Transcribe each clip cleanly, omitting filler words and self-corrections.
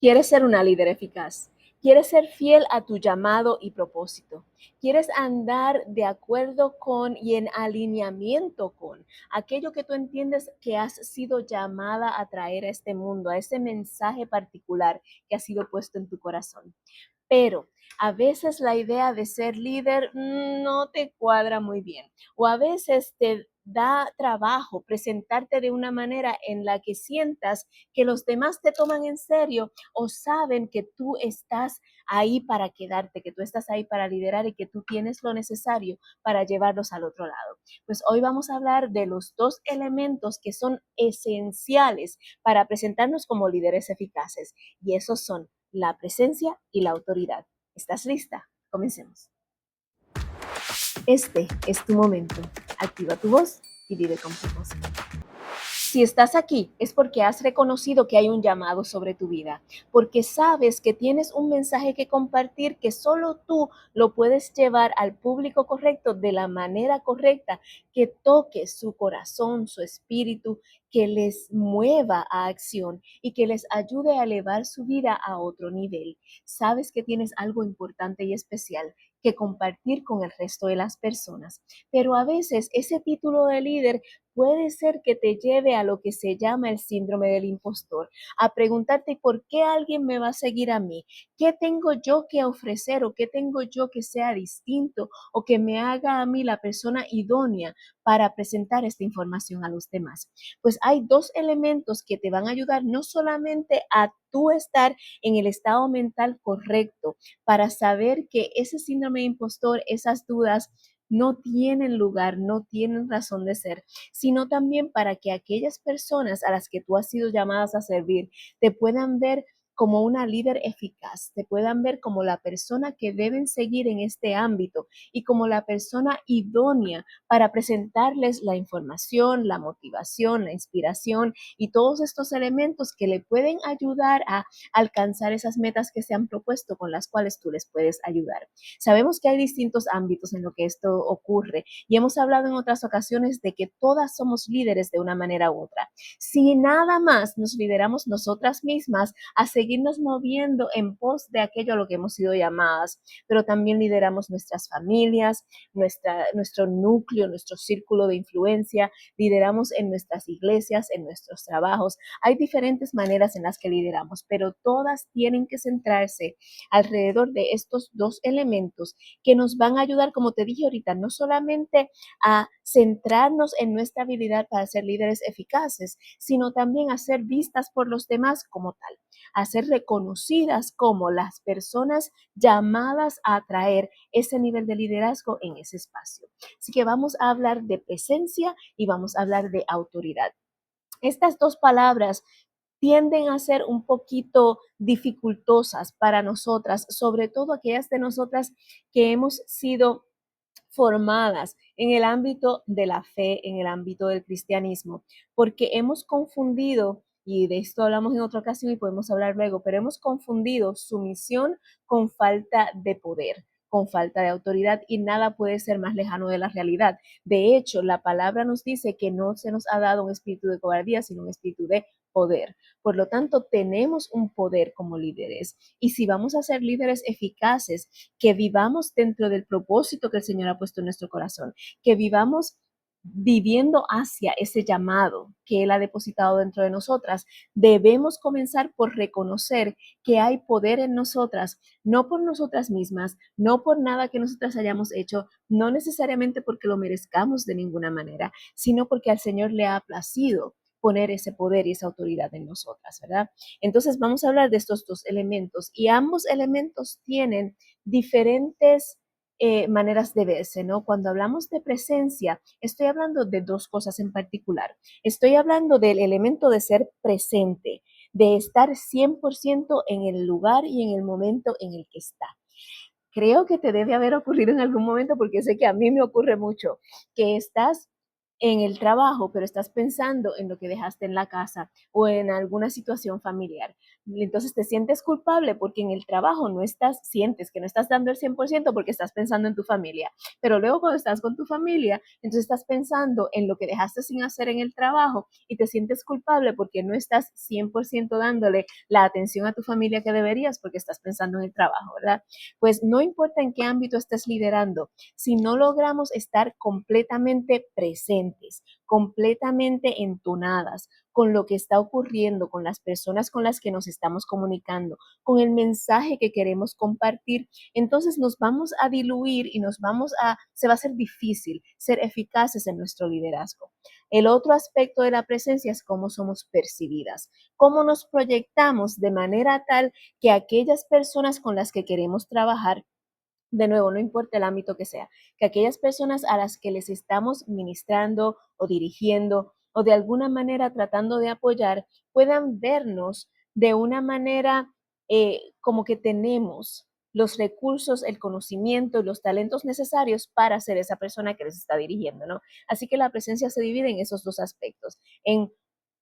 ¿Quieres ser una líder eficaz? ¿Quieres ser fiel a tu llamado y propósito? ¿Quieres andar de acuerdo con y en alineamiento con aquello que tú entiendes que has sido llamada a traer a este mundo, a ese mensaje particular que ha sido puesto en tu corazón? Pero a veces la idea de ser líder no te cuadra muy bien, o a veces te da trabajo presentarte de una manera en la que sientas que los demás te toman en serio o saben que tú estás ahí para quedarte, que tú estás ahí para liderar y que tú tienes lo necesario para llevarlos al otro lado. Pues hoy vamos a hablar de los dos elementos que son esenciales para presentarnos como líderes eficaces, y esos son la presencia y la autoridad. ¿Estás lista? Comencemos. Este es tu momento. Activa tu voz y vive con propósito. Si estás aquí es porque has reconocido que hay un llamado sobre tu vida, porque sabes que tienes un mensaje que compartir que solo tú lo puedes llevar al público correcto de la manera correcta, que toque su corazón, su espíritu, que les mueva a acción y que les ayude a elevar su vida a otro nivel. Sabes que tienes algo importante y especial que compartir con el resto de las personas, pero a veces ese título de líder puede ser que te lleve a lo que se llama el síndrome del impostor, a preguntarte por qué alguien me va a seguir a mí, qué tengo yo que ofrecer o qué tengo yo que sea distinto o que me haga a mí la persona idónea para presentar esta información a los demás. Pues hay dos elementos que te van a ayudar no solamente a tú estar en el estado mental correcto para saber que ese síndrome de impostor, esas dudas, no tienen lugar, no tienen razón de ser, sino también para que aquellas personas a las que tú has sido llamadas a servir te puedan ver como una líder eficaz, te puedan ver como la persona que deben seguir en este ámbito y como la persona idónea para presentarles la información, la motivación, la inspiración y todos estos elementos que le pueden ayudar a alcanzar esas metas que se han propuesto, con las cuales tú les puedes ayudar. Sabemos que hay distintos ámbitos en lo que esto ocurre y hemos hablado en otras ocasiones de que todas somos líderes de una manera u otra. Si nada más nos lideramos nosotras mismas a seguirnos moviendo en pos de aquello a lo que hemos sido llamadas, pero también lideramos nuestras familias, nuestro núcleo, nuestro círculo de influencia, lideramos en nuestras iglesias, en nuestros trabajos. Hay diferentes maneras en las que lideramos, pero todas tienen que centrarse alrededor de estos dos elementos que nos van a ayudar, como te dije ahorita, no solamente a centrarnos en nuestra habilidad para ser líderes eficaces, sino también a ser vistas por los demás como tal, a ser reconocidas como las personas llamadas a atraer ese nivel de liderazgo en ese espacio. Así que vamos a hablar de presencia y vamos a hablar de autoridad. Estas dos palabras tienden a ser un poquito dificultosas para nosotras, sobre todo aquellas de nosotras que hemos sido formadas en el ámbito de la fe, en el ámbito del cristianismo, porque hemos confundido, y de esto hablamos en otra ocasión y podemos hablar luego, pero hemos confundido sumisión con falta de poder, con falta de autoridad, y nada puede ser más lejano de la realidad. De hecho, la palabra nos dice que no se nos ha dado un espíritu de cobardía, sino un espíritu de poder. Por lo tanto, tenemos un poder como líderes. Y si vamos a ser líderes eficaces, que vivamos dentro del propósito que el Señor ha puesto en nuestro corazón, que vivamos viviendo hacia ese llamado que Él ha depositado dentro de nosotras, debemos comenzar por reconocer que hay poder en nosotras, no por nosotras mismas, no por nada que nosotras hayamos hecho, no necesariamente porque lo merezcamos de ninguna manera, sino porque al Señor le ha placido poner ese poder y esa autoridad en nosotras, ¿verdad? Entonces vamos a hablar de estos dos elementos, y ambos elementos tienen diferentes maneras de verse, ¿no? Cuando hablamos de presencia, estoy hablando de dos cosas en particular. Estoy hablando del elemento de ser presente, de estar 100% en el lugar y en el momento en el que está. Creo que te debe haber ocurrido en algún momento, porque sé que a mí me ocurre mucho, que estás en el trabajo, pero estás pensando en lo que dejaste en la casa o en alguna situación familiar. Entonces te sientes culpable porque en el trabajo sientes que no estás dando el 100% porque estás pensando en tu familia. Pero luego cuando estás con tu familia, entonces estás pensando en lo que dejaste sin hacer en el trabajo y te sientes culpable porque no estás 100% dándole la atención a tu familia que deberías porque estás pensando en el trabajo, ¿verdad? Pues no importa en qué ámbito estés liderando, si no logramos estar completamente presentes, completamente entonadas con lo que está ocurriendo, con las personas con las que nos estamos comunicando, con el mensaje que queremos compartir, entonces nos vamos a diluir y se va a hacer difícil ser eficaces en nuestro liderazgo. El otro aspecto de la presencia es cómo somos percibidas, cómo nos proyectamos de manera tal que aquellas personas con las que queremos trabajar, de nuevo, no importa el ámbito que sea, que aquellas personas a las que les estamos ministrando o dirigiendo o de alguna manera tratando de apoyar puedan vernos de una manera como que tenemos los recursos, el conocimiento y los talentos necesarios para ser esa persona que les está dirigiendo, ¿no? Así que la presencia se divide en esos dos aspectos, en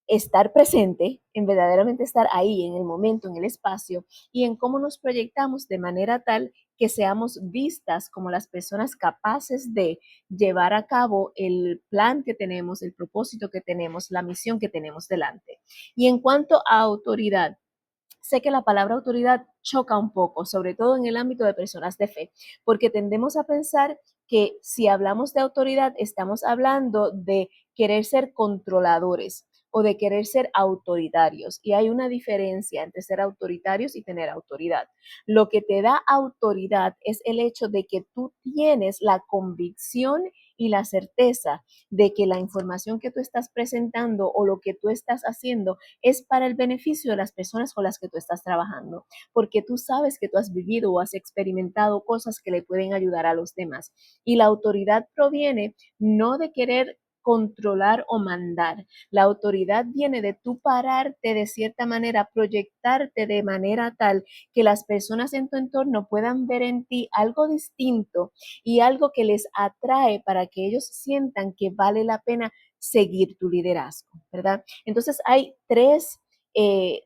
estar presente, en verdaderamente estar ahí, en el momento, en el espacio, y en cómo nos proyectamos de manera tal que seamos vistas como las personas capaces de llevar a cabo el plan que tenemos, el propósito que tenemos, la misión que tenemos delante. Y en cuanto a autoridad, sé que la palabra autoridad choca un poco, sobre todo en el ámbito de personas de fe, porque tendemos a pensar que si hablamos de autoridad, estamos hablando de querer ser controladores o de querer ser autoritarios. Y hay una diferencia entre ser autoritarios y tener autoridad. Lo que te da autoridad es el hecho de que tú tienes la convicción y la certeza de que la información que tú estás presentando o lo que tú estás haciendo es para el beneficio de las personas con las que tú estás trabajando, porque tú sabes que tú has vivido o has experimentado cosas que le pueden ayudar a los demás. Y la autoridad proviene no de querer controlar o mandar. La autoridad viene de tú pararte de cierta manera, proyectarte de manera tal que las personas en tu entorno puedan ver en ti algo distinto y algo que les atrae para que ellos sientan que vale la pena seguir tu liderazgo, ¿verdad? Entonces hay tres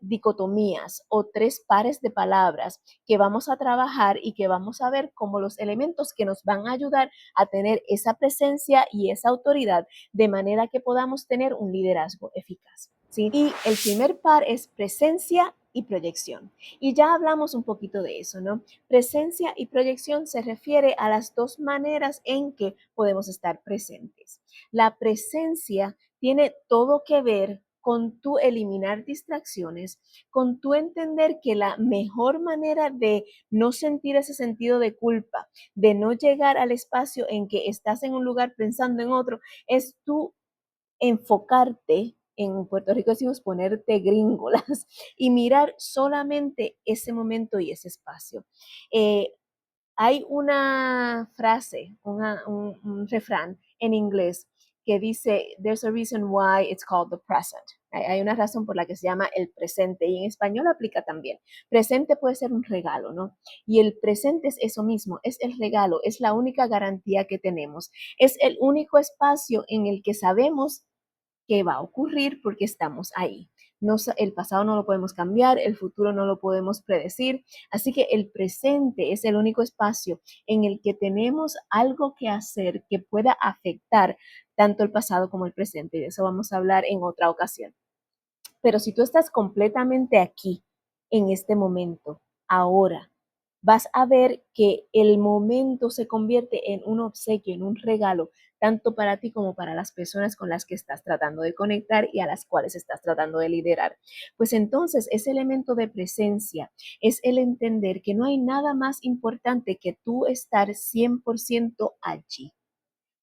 dicotomías o tres pares de palabras que vamos a trabajar y que vamos a ver como los elementos que nos van a ayudar a tener esa presencia y esa autoridad de manera que podamos tener un liderazgo eficaz. ¿Sí? Y el primer par es presencia y proyección. Y ya hablamos un poquito de eso, ¿no? Presencia y proyección se refiere a las dos maneras en que podemos estar presentes. La presencia tiene todo que ver con tu eliminar distracciones, con tu entender que la mejor manera de no sentir ese sentido de culpa, de no llegar al espacio en que estás en un lugar pensando en otro, es tú enfocarte, en Puerto Rico decimos ponerte gringolas y mirar solamente ese momento y ese espacio. Hay una frase, un refrán en inglés que dice, there's a reason why it's called the present. Hay una razón por la que se llama el presente y en español aplica también. Presente puede ser un regalo, ¿no? Y el presente es eso mismo, es el regalo, es la única garantía que tenemos. Es el único espacio en el que sabemos qué va a ocurrir porque estamos ahí. No, el pasado no lo podemos cambiar, el futuro no lo podemos predecir, así que el presente es el único espacio en el que tenemos algo que hacer que pueda afectar tanto el pasado como el presente, y de eso vamos a hablar en otra ocasión. Pero si tú estás completamente aquí, en este momento, ahora, vas a ver que el momento se convierte en un obsequio, en un regalo, tanto para ti como para las personas con las que estás tratando de conectar y a las cuales estás tratando de liderar. Pues entonces ese elemento de presencia es el entender que no hay nada más importante que tú estar 100% allí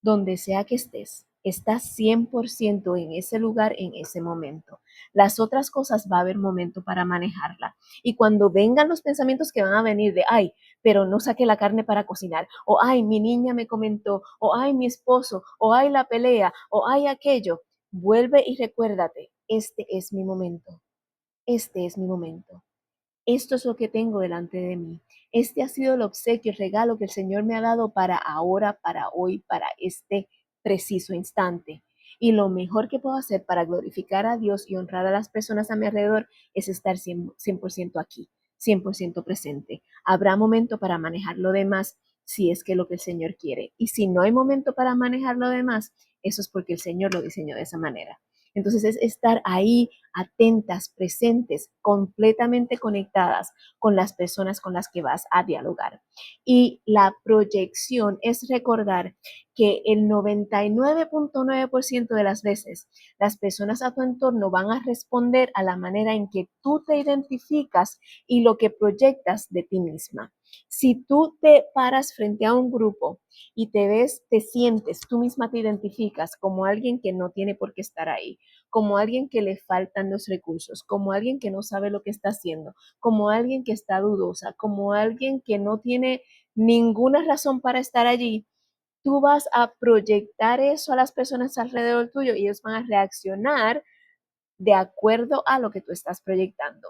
donde sea que estés, estás 100% en ese lugar, en ese momento. Las otras cosas va a haber momento para manejarla. Y cuando vengan los pensamientos que van a venir de, ay, pero no saqué la carne para cocinar, o ay, mi niña me comentó, o ay, mi esposo, o ay, la pelea, o ay, aquello, vuelve y recuérdate, este es mi momento, este es mi momento. Esto es lo que tengo delante de mí. Este ha sido el obsequio, el regalo que el Señor me ha dado para ahora, para hoy, para este preciso instante. Y lo mejor que puedo hacer para glorificar a Dios y honrar a las personas a mi alrededor es estar 100% aquí, 100% presente. Habrá momento para manejar lo demás si es que lo que el Señor quiere. Y si no hay momento para manejar lo demás, eso es porque el Señor lo diseñó de esa manera. Entonces es estar ahí atentas, presentes, completamente conectadas con las personas con las que vas a dialogar. Y la proyección es recordar que el 99.9% de las veces las personas a tu entorno van a responder a la manera en que tú te identificas y lo que proyectas de ti misma. Si tú te paras frente a un grupo y te ves, te sientes, tú misma te identificas como alguien que no tiene por qué estar ahí, como alguien que le faltan los recursos, como alguien que no sabe lo que está haciendo, como alguien que está dudosa, como alguien que no tiene ninguna razón para estar allí, tú vas a proyectar eso a las personas alrededor tuyo y ellos van a reaccionar de acuerdo a lo que tú estás proyectando.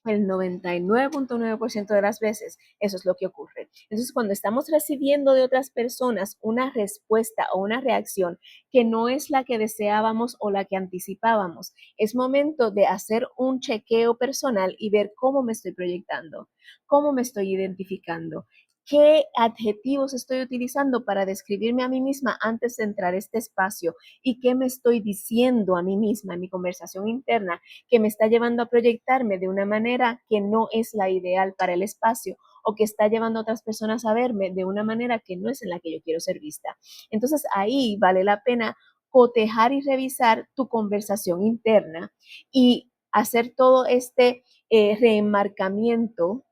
El 99.9% de las veces eso es lo que ocurre. Entonces, cuando estamos recibiendo de otras personas una respuesta o una reacción que no es la que deseábamos o la que anticipábamos, es momento de hacer un chequeo personal y ver cómo me estoy proyectando, cómo me estoy identificando, qué adjetivos estoy utilizando para describirme a mí misma antes de entrar a este espacio y qué me estoy diciendo a mí misma en mi conversación interna que me está llevando a proyectarme de una manera que no es la ideal para el espacio o que está llevando a otras personas a verme de una manera que no es en la que yo quiero ser vista. Entonces ahí vale la pena cotejar y revisar tu conversación interna y hacer todo este reenmarcamiento.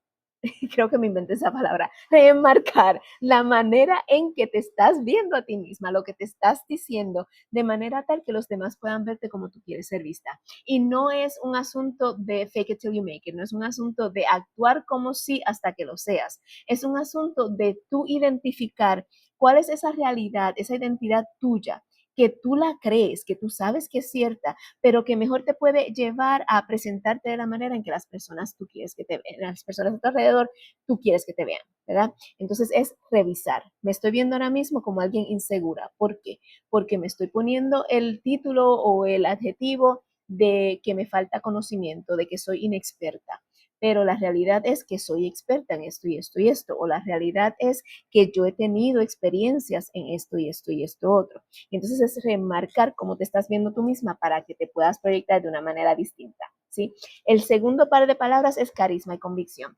Creo que me inventé esa palabra, reenmarcar la manera en que te estás viendo a ti misma, lo que te estás diciendo, de manera tal que los demás puedan verte como tú quieres ser vista. Y no es un asunto de fake it till you make it, no es un asunto de actuar como si hasta que lo seas, es un asunto de tú identificar cuál es esa realidad, esa identidad tuya, que tú la crees, que tú sabes que es cierta, pero que mejor te puede llevar a presentarte de la manera en que las personas tú quieres que te vean, las personas a tu alrededor tú quieres que te vean, ¿verdad? Entonces es revisar. Me estoy viendo ahora mismo como alguien insegura. ¿Por qué? Porque me estoy poniendo el título o el adjetivo de que me falta conocimiento, de que soy inexperta. Pero la realidad es que soy experta en esto y esto y esto. O la realidad es que yo he tenido experiencias en esto y esto y esto otro. Y entonces es remarcar cómo te estás viendo tú misma para que te puedas proyectar de una manera distinta, ¿sí? El segundo par de palabras es carisma y convicción.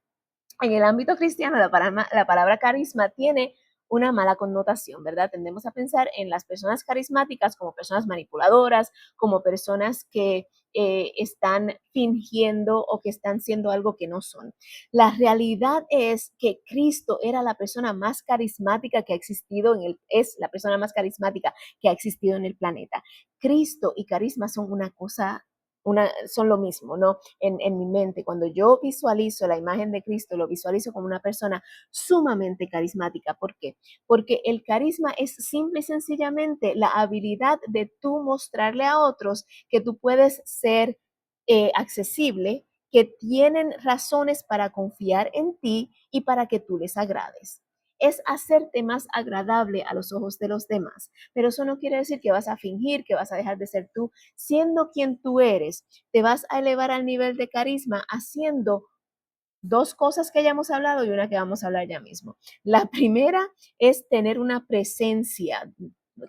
En el ámbito cristiano, la palabra carisma tiene una mala connotación, ¿verdad? Tendemos a pensar en las personas carismáticas como personas manipuladoras, como personas que están fingiendo o que están siendo algo que no son. La realidad es que Cristo era la persona más carismática que ha existido es la persona más carismática que ha existido en el planeta. Cristo y carisma son una cosa son lo mismo, ¿no? En mi mente, cuando yo visualizo la imagen de Cristo, lo visualizo como una persona sumamente carismática. ¿Por qué? Porque el carisma es simple y sencillamente la habilidad de tú mostrarle a otros que tú puedes ser accesible, que tienen razones para confiar en ti y para que tú les agrades. Es hacerte más agradable a los ojos de los demás, pero eso no quiere decir que vas a fingir, que vas a dejar de ser tú. Siendo quien tú eres, te vas a elevar al nivel de carisma haciendo dos cosas que ya hemos hablado y una que vamos a hablar ya mismo. La primera es tener una presencia,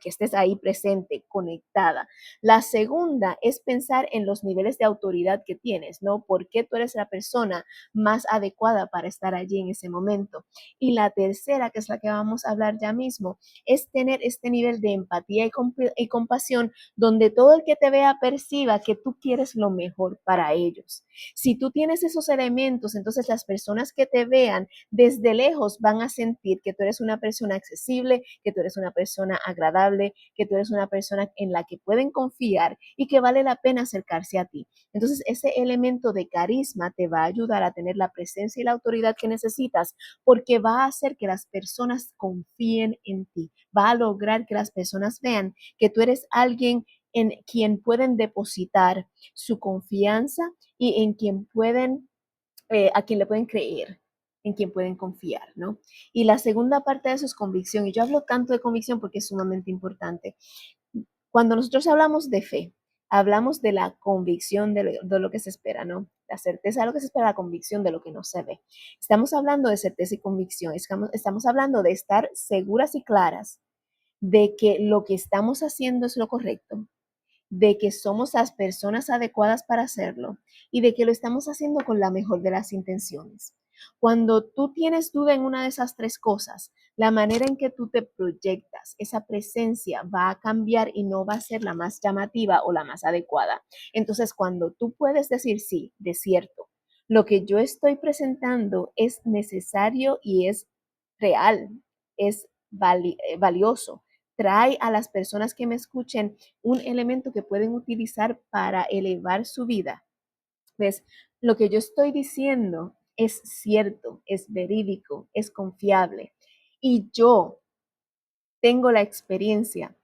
que estés ahí presente, conectada. La segunda es pensar en los niveles de autoridad que tienes, ¿no? ¿Por qué tú eres la persona más adecuada para estar allí en ese momento? Y la tercera, que es la que vamos a hablar ya mismo, es tener este nivel de empatía y compasión donde todo el que te vea perciba que tú quieres lo mejor para ellos. Si tú tienes esos elementos, entonces las personas que te vean desde lejos van a sentir que tú eres una persona accesible, que tú eres una persona agradable, que tú eres una persona en la que pueden confiar y que vale la pena acercarse a ti. Entonces ese elemento de carisma te va a ayudar a tener la presencia y la autoridad que necesitas porque va a hacer que las personas confíen en ti, va a lograr que las personas vean que tú eres alguien en quien pueden depositar su confianza y en quien pueden, a quien le pueden creer, en quien pueden confiar, ¿no? Y la segunda parte de eso es convicción. Y yo hablo tanto de convicción porque es sumamente importante. Cuando nosotros hablamos de fe, hablamos de la convicción de lo que se espera, ¿no? La certeza de lo que se espera, la convicción de lo que no se ve. Estamos hablando de certeza y convicción, estamos hablando de estar seguras y claras de que lo que estamos haciendo es lo correcto, de que somos las personas adecuadas para hacerlo y de que lo estamos haciendo con la mejor de las intenciones. Cuando tú tienes duda en una de esas tres cosas, la manera en que tú te proyectas, esa presencia va a cambiar y no va a ser la más llamativa o la más adecuada. Entonces, cuando tú puedes decir sí, de cierto, lo que yo estoy presentando es necesario y es real, es valioso, trae a las personas que me escuchen un elemento que pueden utilizar para elevar su vida. ¿Ves? Lo que yo estoy diciendo es cierto, es verídico, es confiable. Y yo tengo la experiencia,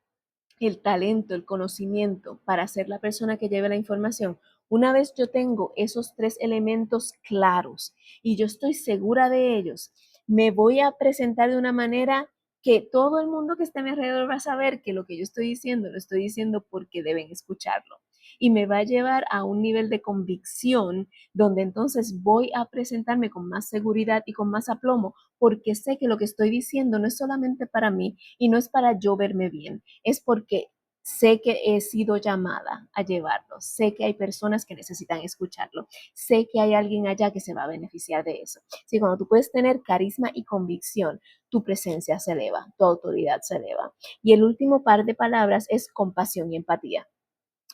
el talento, el conocimiento para ser la persona que lleve la información. Una vez yo tengo esos tres elementos claros y yo estoy segura de ellos, me voy a presentar de una manera que todo el mundo que esté a mi alrededor va a saber que lo que yo estoy diciendo lo estoy diciendo porque deben escucharlo. Y me va a llevar a un nivel de convicción donde entonces voy a presentarme con más seguridad y con más aplomo porque sé que lo que estoy diciendo no es solamente para mí y no es para yo verme bien, es porque sé que he sido llamada a llevarlo, sé que hay personas que necesitan escucharlo, sé que hay alguien allá que se va a beneficiar de eso. Sí, cuando tú puedes tener carisma y convicción, tu presencia se eleva, tu autoridad se eleva. Y el último par de palabras es compasión y empatía.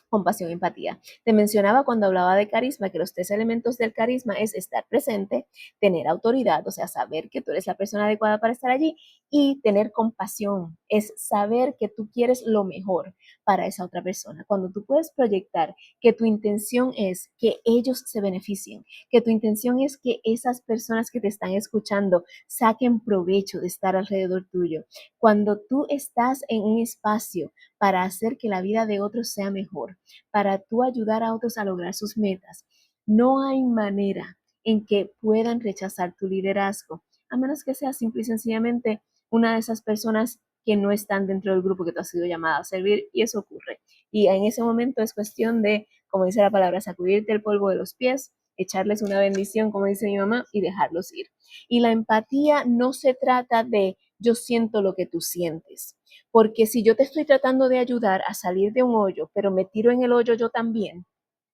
Compasión y empatía. Te mencionaba cuando hablaba de carisma que los tres elementos del carisma es estar presente, tener autoridad, o sea, saber que tú eres la persona adecuada para estar allí, y tener compasión, es saber que tú quieres lo mejor para esa otra persona. Cuando tú puedes proyectar que tu intención es que ellos se beneficien, que tu intención es que esas personas que te están escuchando saquen provecho de estar alrededor tuyo. Cuando tú estás en un espacio para hacer que la vida de otros sea mejor, para tú ayudar a otros a lograr sus metas. No hay manera en que puedan rechazar tu liderazgo, a menos que sea simple y sencillamente una de esas personas que no están dentro del grupo que tú has sido llamada a servir, y eso ocurre. Y en ese momento es cuestión de, como dice la palabra, sacudirte el polvo de los pies, echarles una bendición, como dice mi mamá, y dejarlos ir. Y la empatía no se trata de yo siento lo que tú sientes. Porque si yo te estoy tratando de ayudar a salir de un hoyo, pero me tiro en el hoyo yo también,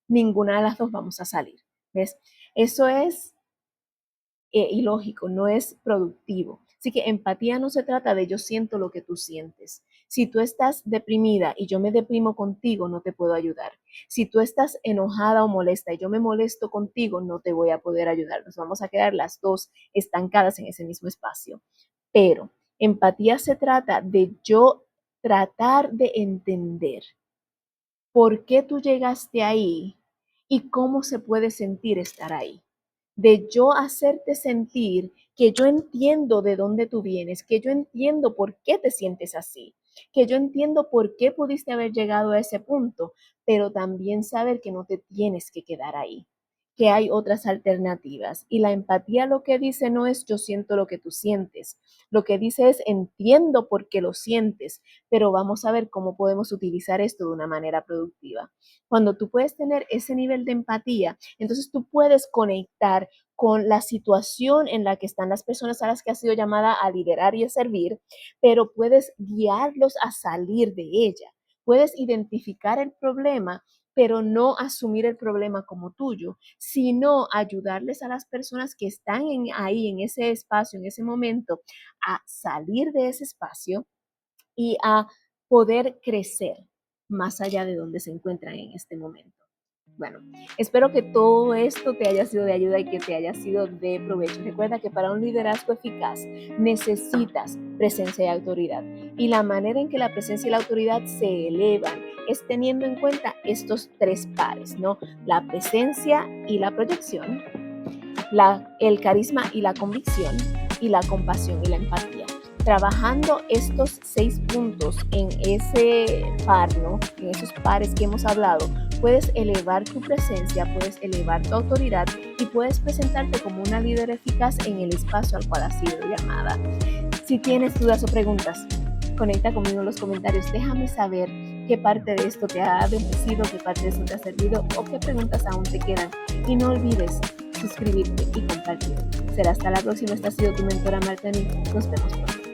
ninguna de las dos vamos a salir. ¿Ves? Eso es ilógico, no es productivo. Así que empatía no se trata de yo siento lo que tú sientes. Si tú estás deprimida y yo me deprimo contigo, no te puedo ayudar. Si tú estás enojada o molesta y yo me molesto contigo, no te voy a poder ayudar. Nos vamos a quedar las dos estancadas en ese mismo espacio. Pero empatía se trata de yo tratar de entender por qué tú llegaste ahí y cómo se puede sentir estar ahí. De yo hacerte sentir que yo entiendo de dónde tú vienes, que yo entiendo por qué te sientes así, que yo entiendo por qué pudiste haber llegado a ese punto, pero también saber que no te tienes que quedar ahí, que hay otras alternativas. Y la empatía lo que dice no es yo siento lo que tú sientes, lo que dice es entiendo por qué lo sientes, pero vamos a ver cómo podemos utilizar esto de una manera productiva. Cuando tú puedes tener ese nivel de empatía, entonces tú puedes conectar con la situación en la que están las personas a las que has sido llamada a liderar y a servir, pero puedes guiarlos a salir de ella. Puedes identificar el problema, pero no asumir el problema como tuyo, sino ayudarles a las personas que están ahí, en ese espacio, en ese momento, a salir de ese espacio y a poder crecer más allá de donde se encuentran en este momento. Bueno, espero que todo esto te haya sido de ayuda y que te haya sido de provecho. Recuerda que para un liderazgo eficaz necesitas presencia y autoridad. Y la manera en que la presencia y la autoridad se elevan es teniendo en cuenta estos tres pares, ¿no? La presencia y la proyección, el carisma y la convicción, y la compasión y la empatía. Trabajando estos 6 puntos en ese par, ¿no? En esos pares que hemos hablado, puedes elevar tu presencia, puedes elevar tu autoridad y puedes presentarte como una líder eficaz en el espacio al cual has sido llamada. Si tienes dudas o preguntas, conecta conmigo en los comentarios. Déjame saber qué parte de esto te ha bendecido, qué parte de esto te ha servido o qué preguntas aún te quedan. Y no olvides suscribirte y compartir. Será hasta la próxima. Esta ha sido tu mentora Martani. Nos vemos pronto.